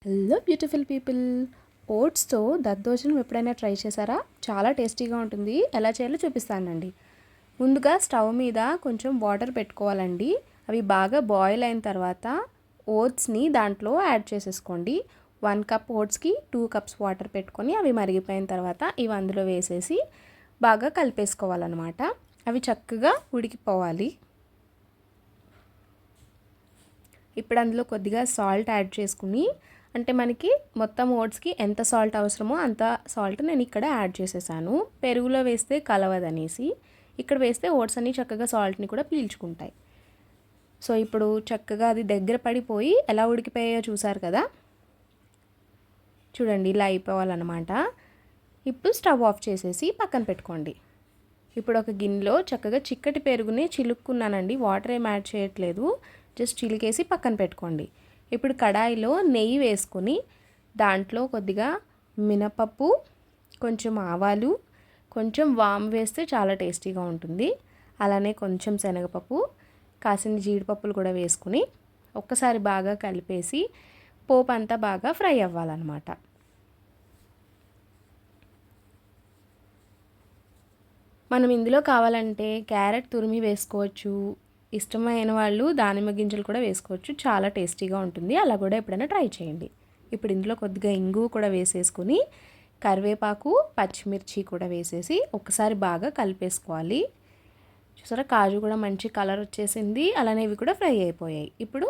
Hello beautiful people, ఓట్స్తో దద్దోజనం ఎప్పుడైనా try చేశారా? చాలా టేస్టీగా ఉంటుంది. ఎలా చేయాలో చూపిస్తానండి. ముందుగా స్టవ్ మీద కొంచెం వాటర్ పెట్టుకోవాలండి. అవి బాగా బాయిల్ అయిన తర్వాత ఓట్స్ని దాంట్లో యాడ్ చేసేసుకోండి. 1 కప్ ఓట్స్కి 2 కప్స్ వాటర్ పెట్టుకొని అవి మరిగిపోయిన తర్వాత ఇవి అందులో వేసేసి బాగా కలిపేసుకోవాలన్నమాట. అవి చక్కగా ఉడికిపోవాలి. ఇప్పుడు అందులో కొద్దిగా సాల్ట్ యాడ్ చేసుకుని, అంటే మనకి మొత్తం ఓట్స్కి ఎంత సాల్ట్ అవసరమో అంత సాల్ట్ నేను ఇక్కడ యాడ్ చేసేసాను. పెరుగులో వేస్తే కలవదనేసి, ఇక్కడ వేస్తే ఓట్స్ అన్నీ చక్కగా సాల్ట్ని కూడా పీల్చుకుంటాయి. సో ఇప్పుడు చక్కగా అది దగ్గర పడిపోయి ఎలా ఉడికిపోయాయో చూసారు కదా. చూడండి, ఇలా అయిపోవాలన్నమాట. ఇప్పుడు స్టవ్ ఆఫ్ చేసేసి పక్కన పెట్టుకోండి. ఇప్పుడు ఒక గిన్నెలో చక్కగా చిక్కటి పెరుగుని చిలుక్కున్నానండి. వాటర్ ఏం యాడ్ చేయట్లేదు, జస్ట్ చిలికేసి పక్కన పెట్టుకోండి. ఇప్పుడు కడాయిలో నెయ్యి వేసుకొని దాంట్లో కొద్దిగా మినపప్పు, కొంచెం ఆవాలు, కొంచెం వాము వేస్తే చాలా టేస్టీగా ఉంటుంది. అలానే కొంచెం శనగపప్పు, కాసిన జీడిపప్పులు కూడా వేసుకుని ఒక్కసారి బాగా కలిపేసి పోపు అంతా బాగా ఫ్రై అవ్వాలన్నమాట. మనం ఇందులో కావాలంటే క్యారెట్ తురిమి వేసుకోవచ్చు. ఇష్టమైన వాళ్ళు దానిమ్మ గింజలు కూడా వేసుకోవచ్చు. చాలా టేస్టీగా ఉంటుంది. అలా కూడా ఎప్పుడైనా ట్రై చేయండి. ఇప్పుడు ఇందులో కొద్దిగా ఇంగు కూడా వేసేసుకుని కరివేపాకు, పచ్చిమిర్చి కూడా వేసేసి ఒకసారి బాగా కలిపేసుకోవాలి. చూసారా, కాజు కూడా మంచి కలర్ వచ్చేసింది. అలానే ఇవి కూడా ఫ్రై అయిపోయాయి. ఇప్పుడు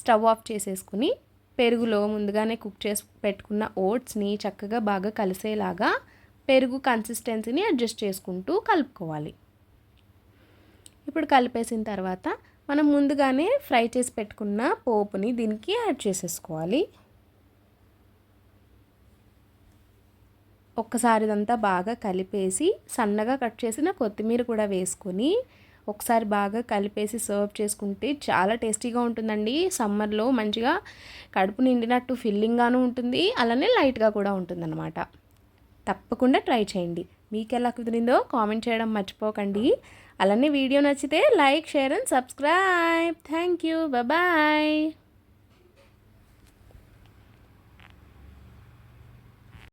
స్టవ్ ఆఫ్ చేసేసుకుని పెరుగులో ముందుగానే కుక్ చేసి పెట్టుకున్న ఓట్స్ని చక్కగా బాగా కలిసేలాగా పెరుగు కన్సిస్టెన్సీని అడ్జస్ట్ చేసుకుంటూ కలుపుకోవాలి. ఇప్పుడు కలిపేసిన తర్వాత మనం ముందుగానే ఫ్రై చేసి పెట్టుకున్న పోపుని దీనికి యాడ్ చేసేసుకోవాలి. ఒక్కసారి ఇదంతా బాగా కలిపేసి సన్నగా కట్ చేసిన కొత్తిమీర కూడా వేసుకొని ఒకసారి బాగా కలిపేసి సర్వ్ చేసుకుంటే చాలా టేస్టీగా ఉంటుందండి. సమ్మర్లో మంచిగా కడుపు నిండినట్టు ఫిల్లింగ్గాను ఉంటుంది, అలానే లైట్గా కూడా ఉంటుందన్నమాట. తప్పకుండా ట్రై చేయండి. మీకు ఎలా కుదిరిందో కామెంట్ చేయడం మర్చిపోకండి. అలానే వీడియో నచ్చితే like, share and subscribe. Thank you. Bye.